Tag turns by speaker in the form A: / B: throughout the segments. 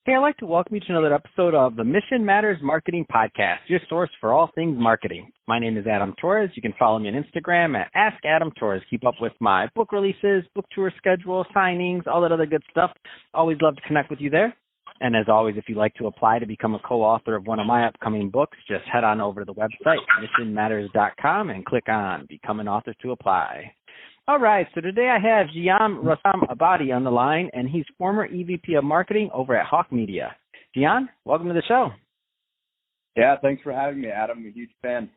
A: Hey, I'd like to welcome you to another episode of the Mission Matters Marketing Podcast, your source for all things marketing. My name is Adam Torres. You can follow me on Instagram at AskAdamTorres. Keep up with my book releases, book tour schedule, signings, all that other good stuff. Always love to connect with you there. And as always, if you'd like to apply to become a co-author of one of my upcoming books, just head on over to the website, missionmatters.com, and click on Become an Author to apply. All right, so today I have Jeeyan Rostam-Adabi on the line, and he's former EVP of Marketing over at Hawk Media. Jeeyan, welcome to the show.
B: Yeah, thanks for having me, Adam. I'm a huge fan.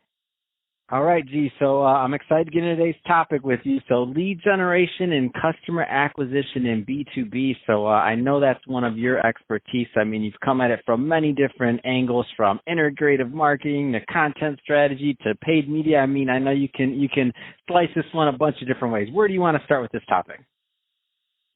A: All right, G, so I'm excited to get into today's topic with you. So lead generation and customer acquisition in B2B. So I know that's one of your expertise. I mean, you've come at it from many different angles, from integrative marketing to content strategy to paid media. I mean, I know you can slice this one a bunch of different ways. Where do you want to start with this topic?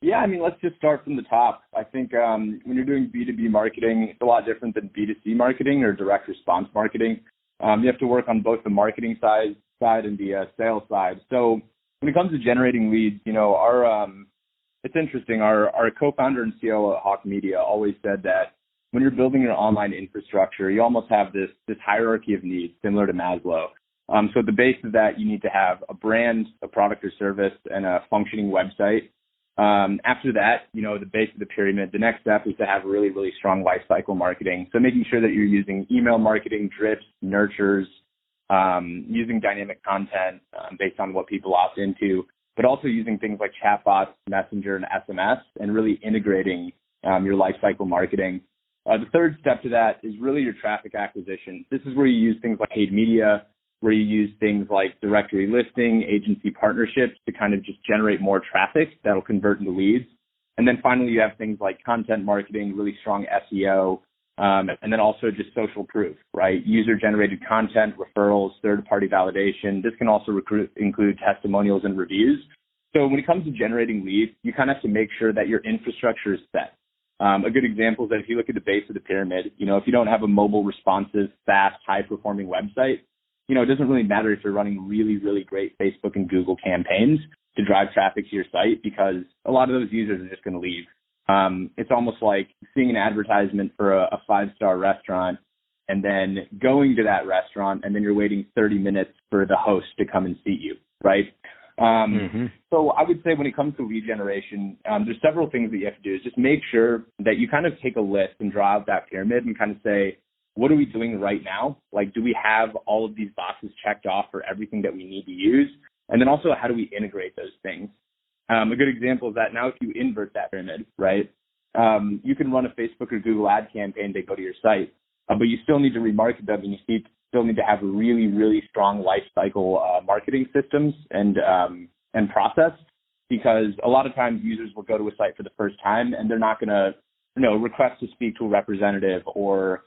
B: Yeah, I mean, let's just start from the top. I think when you're doing B2B marketing, it's a lot different than B2C marketing or direct response marketing. You have to work on both the marketing side and the sales side. So when it comes to generating leads, it's interesting. Our co-founder and CEO at Hawk Media always said that when you're building your online infrastructure, you almost have this hierarchy of needs similar to Maslow. So at the base of that, you need to have a brand, a product or service, and a functioning website. After that, the base of the pyramid, the next step is to have really, really strong lifecycle marketing. So making sure that you're using email marketing, drips, nurtures, using dynamic content based on what people opt into, but also using things like chatbots, Messenger, and SMS, and really integrating your lifecycle marketing. The third step to that is really your traffic acquisition. This is where you use things like paid media, where you use things like directory listing, agency partnerships to kind of just generate more traffic that'll convert into leads. And then finally, you have things like content marketing, really strong SEO, and then also just social proof, right? User-generated content, referrals, third-party validation. This can also include testimonials and reviews. So when it comes to generating leads, you kind of have to make sure that your infrastructure is set. A good example is that if you look at the base of the pyramid, if you don't have a mobile, responsive, fast, high-performing website, it doesn't really matter if you're running really, really great Facebook and Google campaigns to drive traffic to your site, because a lot of those users are just going to leave. It's almost like seeing an advertisement for a five-star restaurant and then going to that restaurant and then you're waiting 30 minutes for the host to come and seat you, right? So I would say when it comes to lead generation, there's several things that you have to do. Is just make sure that you kind of take a list and draw out that pyramid and kind of say, what are we doing right now? Like, do we have all of these boxes checked off for everything that we need to use? And then also, how do we integrate those things? A good example is that now if you invert that pyramid, right, you can run a Facebook or Google ad campaign to go to your site, but you still need to remarket them, and you still need to have really, really strong life cycle marketing systems and process, because a lot of times users will go to a site for the first time and they're not going to, request to speak to a representative or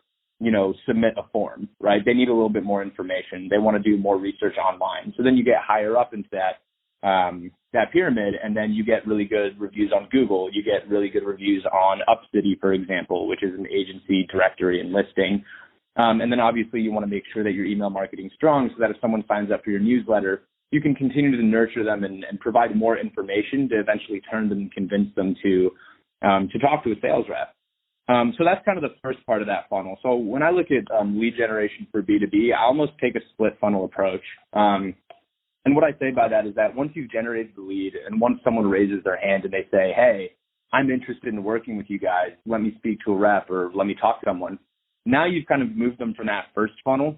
B: submit a form, right? They need a little bit more information. They want to do more research online. So then you get higher up into that pyramid, and then you get really good reviews on Google. You get really good reviews on UpCity, for example, which is an agency directory and listing. And then obviously you want to make sure that your email marketing is strong so that if someone signs up for your newsletter, you can continue to nurture them and provide more information to eventually turn them and convince them to talk to a sales rep. So that's kind of the first part of that funnel. So when I look at lead generation for B2B, I almost take a split funnel approach. And what I say by that is that once you've generated the lead and once someone raises their hand and they say, hey, I'm interested in working with you guys, let me speak to a rep or let me talk to someone, now you've kind of moved them from that first funnel,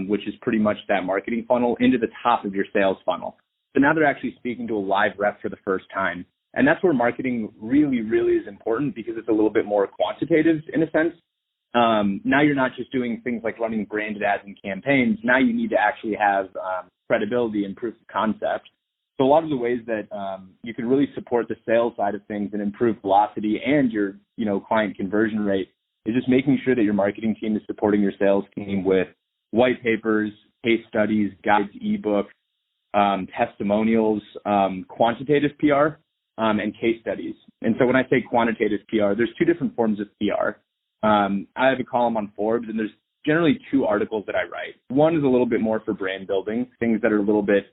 B: which is pretty much that marketing funnel, into the top of your sales funnel. So now they're actually speaking to a live rep for the first time. And that's where marketing really, really is important, because it's a little bit more quantitative in a sense. Now you're not just doing things like running branded ads and campaigns. Now you need to actually have credibility and proof of concept. So a lot of the ways that you can really support the sales side of things and improve velocity and your client conversion rate is just making sure that your marketing team is supporting your sales team with white papers, case studies, guides, ebooks, testimonials, quantitative PR, and case studies. And so when I say quantitative PR, there's two different forms of PR. I have a column on Forbes, and there's generally two articles that I write. One is a little bit more for brand building, things that are a little bit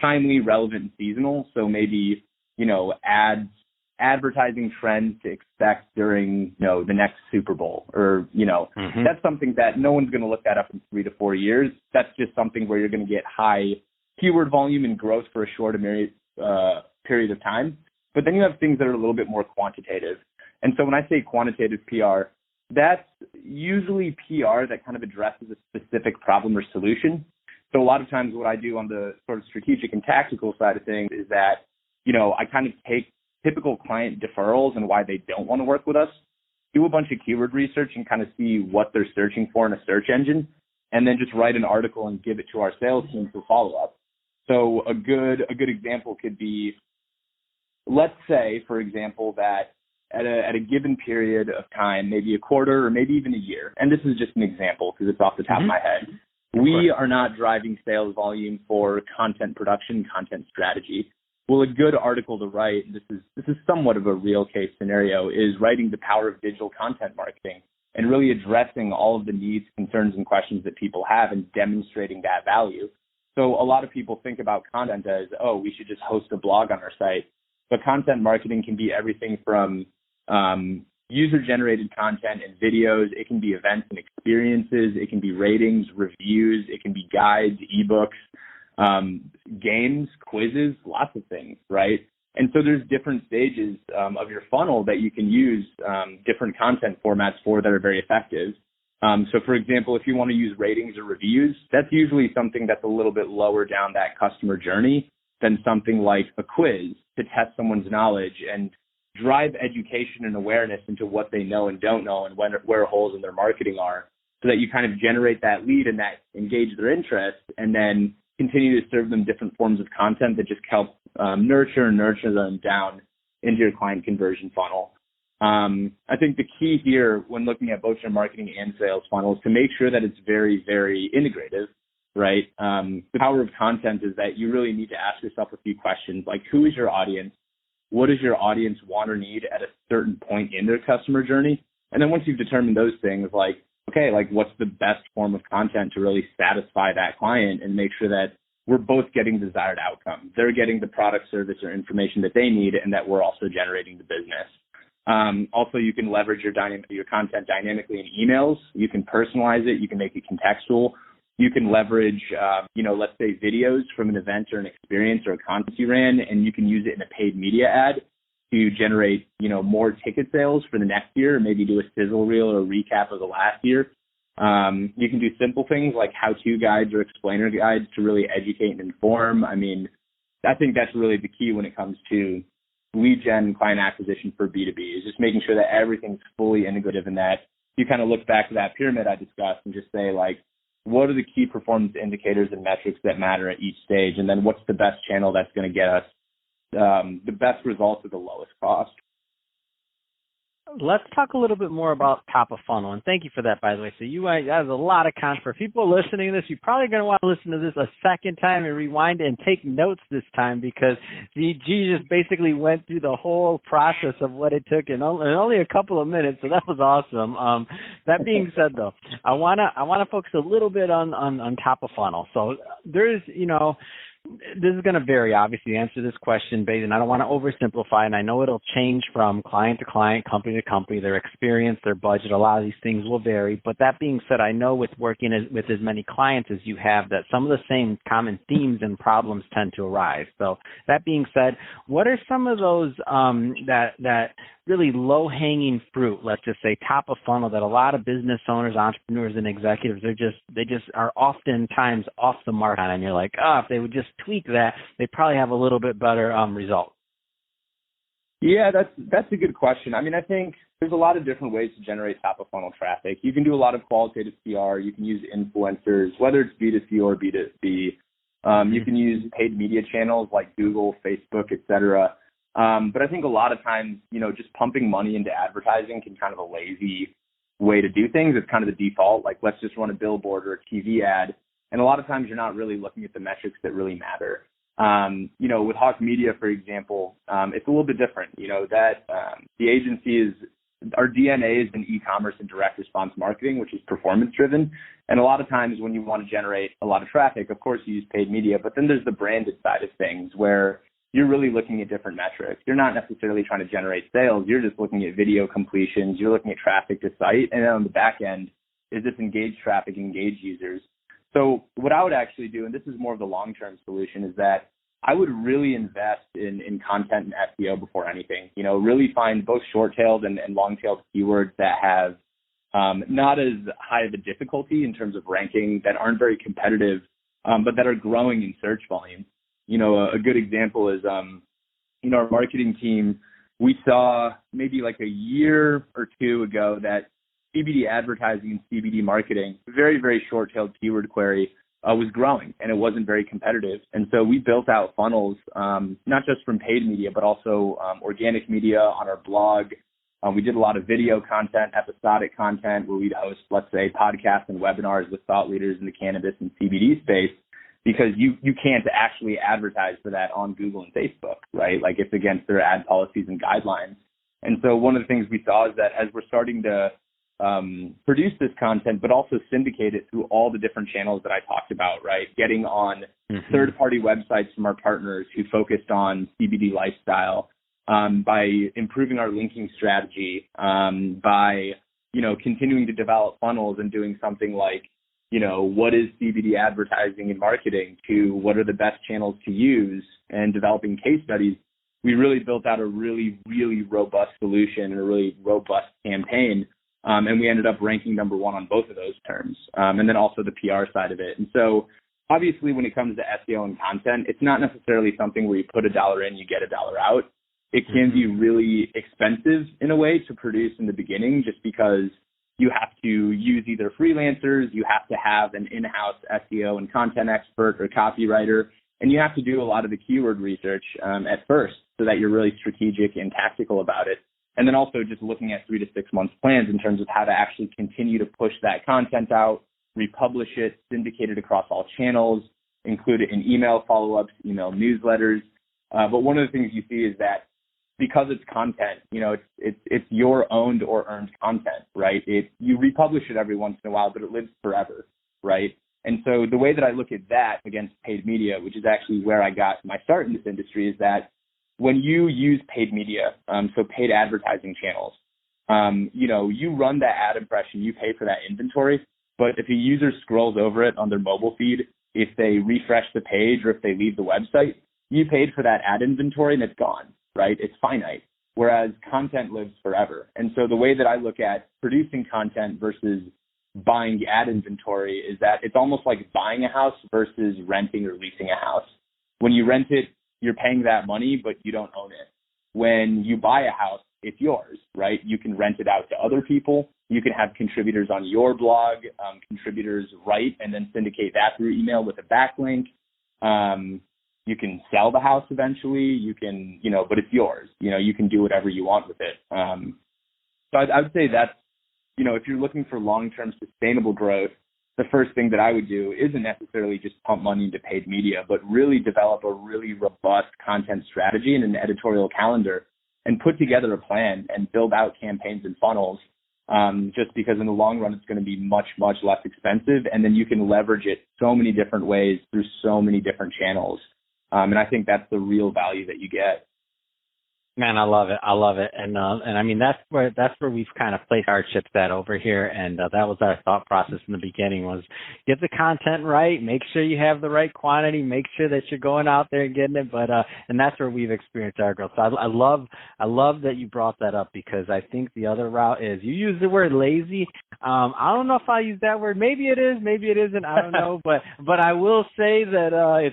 B: timely, relevant, and seasonal. So maybe, ads advertising trends to expect during, the next Super Bowl, or, that's something that no one's going to look that up in 3 to 4 years. That's just something where you're going to get high keyword volume and growth for a short period of time. But then you have things that are a little bit more quantitative. And so when I say quantitative PR, that's usually PR that kind of addresses a specific problem or solution. So a lot of times what I do on the sort of strategic and tactical side of things is that, I kind of take typical client deferrals and why they don't want to work with us, do a bunch of keyword research and kind of see what they're searching for in a search engine, and then just write an article and give it to our sales team for follow-up. So a good example could be, let's say, for example, that at a given period of time, maybe a quarter or maybe even a year, and this is just an example because it's off the top of my head, we are not driving sales volume for content production, content strategy. Well, a good article to write, this is somewhat of a real case scenario, is writing the power of digital content marketing and really addressing all of the needs, concerns, and questions that people have and demonstrating that value. So a lot of people think about content as, we should just host a blog on our site. But content marketing can be everything from user-generated content and videos. It can be events and experiences. It can be ratings, reviews. It can be guides, ebooks, games, quizzes, lots of things, right? And so there's different stages of your funnel that you can use different content formats for that are very effective. So for example, if you want to use ratings or reviews, that's usually something that's a little bit lower down that customer journey than something like a quiz to test someone's knowledge and drive education and awareness into what they know and don't know and where holes in their marketing are, so that you kind of generate that lead and that engage their interest, and then continue to serve them different forms of content that just help nurture them down into your client conversion funnel. I think the key here when looking at both your marketing and sales funnel is to make sure that it's very, very integrative, right? The power of content is that you really need to ask yourself a few questions, like who is your audience? What does your audience want or need at a certain point in their customer journey? And then once you've determined those things, what's the best form of content to really satisfy that client and make sure that we're both getting the desired outcome. They're getting the product, service, or information that they need, and that we're also generating the business. Also, you can leverage your content dynamically in emails. You can personalize it. You can make it contextual. You can leverage, let's say videos from an event or an experience or a conference you ran, and you can use it in a paid media ad to generate, more ticket sales for the next year, or maybe do a sizzle reel or a recap of the last year. You can do simple things like how-to guides or explainer guides to really educate and inform. I mean, I think that's really the key when it comes to lead gen client acquisition for B2B, is just making sure that everything's fully integrative and that you kind of look back to that pyramid I discussed and just say, what are the key performance indicators and metrics that matter at each stage? And then what's the best channel that's going to get us the best results at the lowest cost?
A: Let's talk a little bit more about top of funnel. And thank you for that, by the way. So that is a lot of content. For people listening to this, you're probably going to want to listen to this a second time and rewind and take notes this time, because G just basically went through the whole process of what it took in only a couple of minutes. So that was awesome. That being said, though, I want to focus a little bit on top of funnel. So there's, this is going to vary, obviously, to answer this question, and I don't want to oversimplify, and I know it'll change from client to client, company to company, their experience, their budget, a lot of these things will vary. But that being said, I know with working with as many clients as you have, that some of the same common themes and problems tend to arise. So that being said, what are some of those that really low-hanging fruit, let's just say top of funnel, that a lot of business owners, entrepreneurs, and executives, they just are oftentimes off the mark on, and you're like, if they would just tweak that, they probably have a little bit better result?
B: Yeah, that's a good question. I mean, I think there's a lot of different ways to generate top of funnel traffic. You can do a lot of qualitative PR. You can use influencers, whether it's B2C or B2B. You can use paid media channels like Google, Facebook, et cetera. But I think a lot of times, just pumping money into advertising can kind of a lazy way to do things. It's kind of the default, like let's just run a billboard or a TV ad. And a lot of times you're not really looking at the metrics that really matter. With Hawk Media, for example, it's a little bit different, the agency our DNA is in e-commerce and direct response marketing, which is performance driven. And a lot of times when you want to generate a lot of traffic, of course you use paid media, but then there's the branded side of things where you're really looking at different metrics. You're not necessarily trying to generate sales. You're just looking at video completions. You're looking at traffic to site. And then on the back end, is this engaged traffic, engaged users? So what I would actually do, and this is more of the long-term solution, is that I would really invest in content and SEO before anything. Really find both short-tailed and long-tailed keywords that have not as high of a difficulty in terms of ranking, that aren't very competitive, but that are growing in search volume. A good example is, our marketing team, we saw maybe like a year or two ago that CBD advertising and CBD marketing, very, very short-tailed keyword query, was growing, and it wasn't very competitive. And so we built out funnels, not just from paid media, but also organic media on our blog. We did a lot of video content, episodic content, where we'd host, let's say, podcasts and webinars with thought leaders in the cannabis and CBD space, because you can't actually advertise for that on Google and Facebook, right? Like, it's against their ad policies and guidelines. And so one of the things we saw is that as we're starting to produce this content, but also syndicate it through all the different channels that I talked about, right? Getting on third-party websites from our partners who focused on CBD lifestyle, by improving our linking strategy, by, continuing to develop funnels and doing something like, what is CBD advertising and marketing, to what are the best channels to use, and developing case studies. We really built out a really, really robust solution and a really robust campaign. And we ended up ranking number one on both of those terms. And then also the PR side of it. And so obviously when it comes to SEO and content, it's not necessarily something where you put $1 in, you get $1 out. It can be really expensive in a way to produce in the beginning, just because you have to use either freelancers, you have to have an in-house SEO and content expert or copywriter, and you have to do a lot of the keyword research at first, so that you're really strategic and tactical about it. And then also just looking at 3 to 6 month plans in terms of how to actually continue to push that content out, republish it, syndicate it across all channels, include it in email follow-ups, email newsletters. But one of the things you see is that because it's content, it's your owned or earned content, right? You republish it every once in a while, but it lives forever, right? And so the way that I look at that against paid media, which is actually where I got my start in this industry, is that when you use paid media, so paid advertising channels, you run that ad impression, you pay for that inventory, but if a user scrolls over it on their mobile feed, if they refresh the page or if they leave the website, you paid for that ad inventory and it's gone, right? It's finite, whereas content lives forever. And so the way that I look at producing content versus buying ad inventory is that it's almost like buying a house versus renting or leasing a house. When you rent it, you're paying that money, but you don't own it. When you buy a house, it's yours, right? You can rent it out to other people. You can have contributors on your blog, contributors write and then syndicate that through email with a backlink. You can sell the house eventually. You can, but it's yours. You can do whatever you want with it. So I would say that's, if you're looking for long-term sustainable growth, the first thing that I would do isn't necessarily just pump money into paid media, but really develop a really robust content strategy and an editorial calendar and put together a plan and build out campaigns and funnels, just because in the long run, it's going to be much, much less expensive. And then you can leverage it so many different ways through so many different channels. And I think that's the real value that you get.
A: Man, I love it. I love it. And I mean, that's where we've kind of placed our chips at over here. And that was our thought process in the beginning, was get the content right, make sure you have the right quantity, make sure that you're going out there and getting it. But, and that's where we've experienced our growth. So I love that you brought that up, because I think the other route is, you use the word lazy. I don't know if I use that word. Maybe it is, maybe it isn't. I don't know. But I will say that,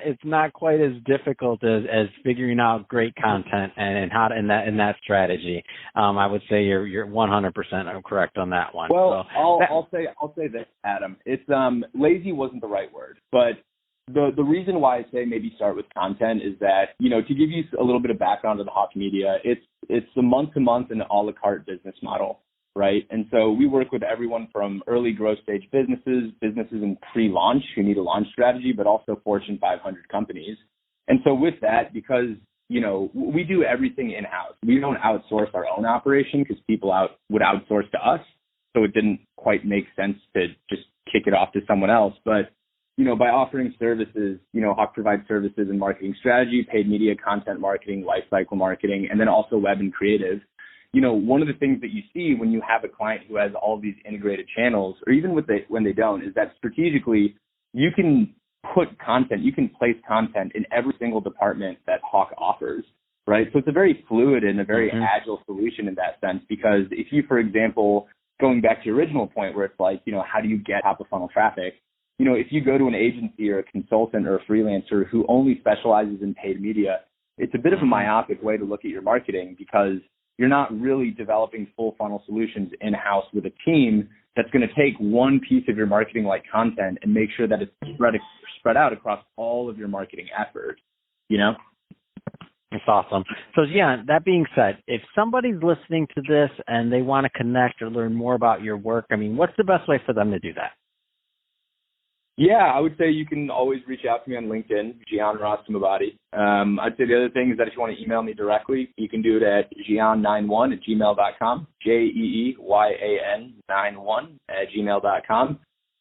A: it's not quite as difficult as figuring out great content and how to, in that strategy. I would say you're 100% correct on that one.
B: Well, so I'll say this, Adam. It's lazy wasn't the right word, but the reason why I say maybe start with content is that, to give you a little bit of background of the Hawk Media, it's a month-to-month and a la carte business model, right? And so we work with everyone from early growth stage businesses in pre-launch who need a launch strategy, but also Fortune 500 companies. And so with that, because we do everything in-house. We don't outsource our own operation because people would outsource to us. So it didn't quite make sense to just kick it off to someone else. But by offering services, Hawk provides services in marketing strategy, paid media, content marketing, lifecycle marketing, and then also web and creative. One of the things that you see when you have a client who has all these integrated channels, or even when they don't, is that strategically you can you can place content in every single department that Hawk offers, right? So it's a very fluid and a very agile solution in that sense, because if you, for example, going back to your original point where it's like, how do you get top of funnel traffic? If you go to an agency or a consultant or a freelancer who only specializes in paid media, it's a bit of a myopic way to look at your marketing, because you're not really developing full funnel solutions in-house with a team that's going to take one piece of your marketing like content and make sure that it's spread out across all of your marketing efforts,
A: That's awesome. So, Jeeyan, that being said, if somebody's listening to this and they want to connect or learn more about your work, what's the best way for them to do that?
B: Yeah, I would say you can always reach out to me on LinkedIn, Jeeyan Rostam-Adabi. I'd say the other thing is that if you want to email me directly, you can do it at jeeyan91@gmail.com, jeeyan91@gmail.com.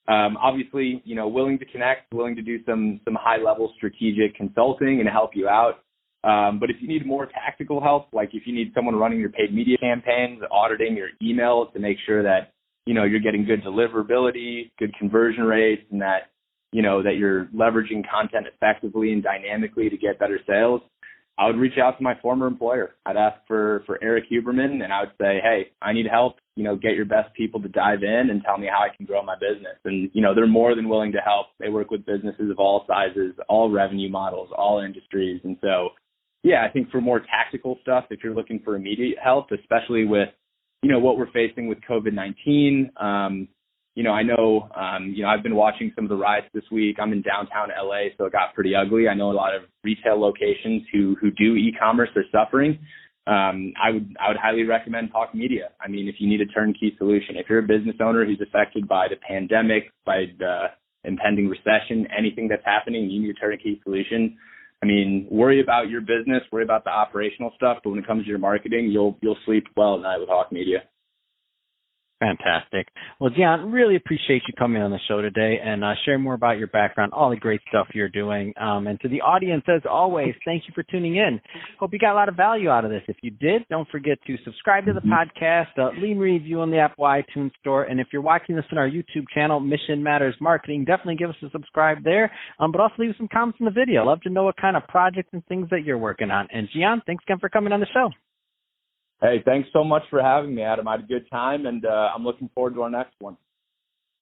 B: Obviously, willing to connect, willing to do some high-level strategic consulting and help you out. But if you need more tactical help, like if you need someone running your paid media campaigns, auditing your email to make sure that you're getting good deliverability, good conversion rates, and that, that you're leveraging content effectively and dynamically to get better sales, I would reach out to my former employer. I'd ask for Eric Huberman, and I would say, hey, I need help, get your best people to dive in and tell me how I can grow my business. And, they're more than willing to help. They work with businesses of all sizes, all revenue models, all industries. And so, yeah, I think for more tactical stuff, if you're looking for immediate help, especially with what we're facing with COVID-19. I know, I've been watching some of the riots this week. I'm in downtown LA, so it got pretty ugly. I know a lot of retail locations who do e-commerce are suffering. I would highly recommend Hawk Media. If you need a turnkey solution, if you're a business owner who's affected by the pandemic, by the impending recession, anything that's happening, you need a turnkey solution. Worry about your business, worry about the operational stuff, but when it comes to your marketing, you'll sleep well at night with Hawk Media.
A: Fantastic. Well, Jeeyan, really appreciate you coming on the show today and sharing more about your background, all the great stuff you're doing. And to the audience, as always, thank you for tuning in. Hope you got a lot of value out of this. If you did, don't forget to subscribe to the podcast, leave a review on the Apple iTunes Store. And if you're watching this on our YouTube channel, Mission Matters Marketing, definitely give us a subscribe there. But also leave some comments in the video. I'd love to know what kind of projects and things that you're working on. And Jeeyan, thanks again for coming on the show.
B: Hey, thanks so much for having me, Adam. I had a good time, and I'm looking forward to our next one.